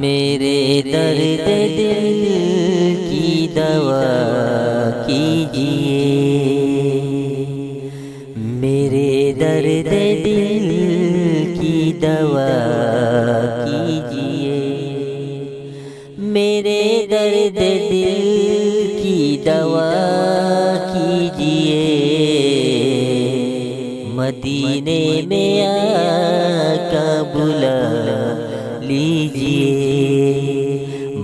میرے درد دل کی دوا کیجیے، میرے درد دل کی دوا کیجیے، میرے درد دل کی دوا کیجیے، مدینے میں آقا بلا لیجیے،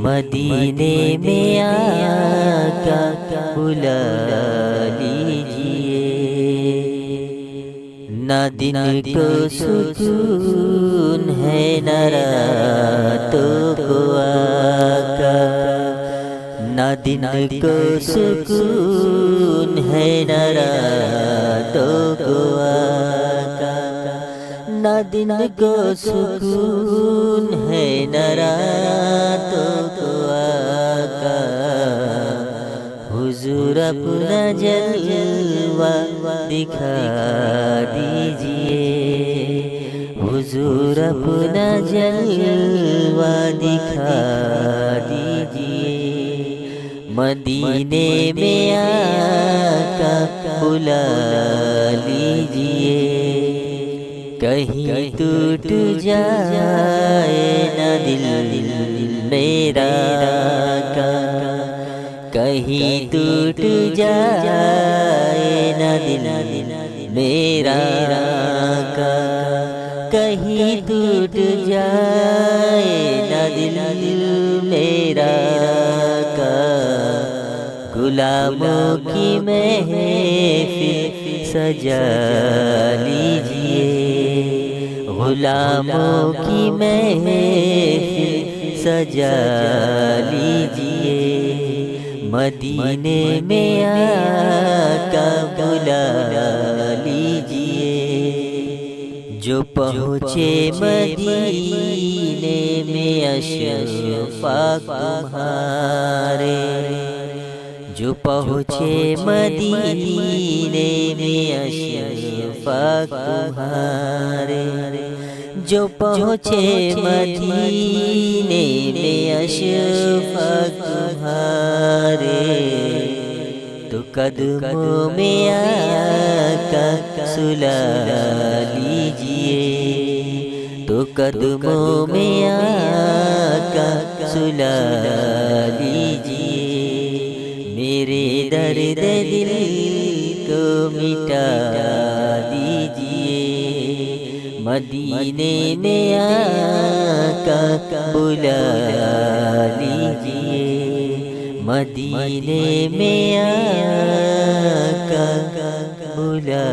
مدینے میں آقا بلا لیجیے، نہ دن کو سکون ہے نہ راتوں کو آقا، نہ دن کو سکون ہے نہ راتوں کو آقا، نہ دن کو سکون ہے نہ راتوں کو آقا، حضور اپنا جلوہ دکھا دیجیے، حضور اپنا جلوہ دکھا دیجیے، مدینے میں آقا بلا لیجیے، کہیں ٹوٹ جائے نہ دل میرا آقا، کہیں ٹوٹ جائے نہ دل میرا آقا، کہیں ٹوٹ جائے نہ دل میرا آقا، غلاموں کی محفل سجا لیجیے، غلاموں کی محفل سجا لیجیے، مدینے میں آقا بلا لیجیے، جو پہنچے مدینے میں اشفاق تمہارے، جو پہنچے مدینے میں اشفاق تمہارے، جو پہنچے مدینے میں اشفاق تمہارے، تو قدموں میں آقا سلا لیجیے، تو قدموں میں آقا سلا لیجیے، میرے درد دل کو مٹا دیجیے، مدینے میں آقا بلا لیجیے، مدینے میں آقا بلا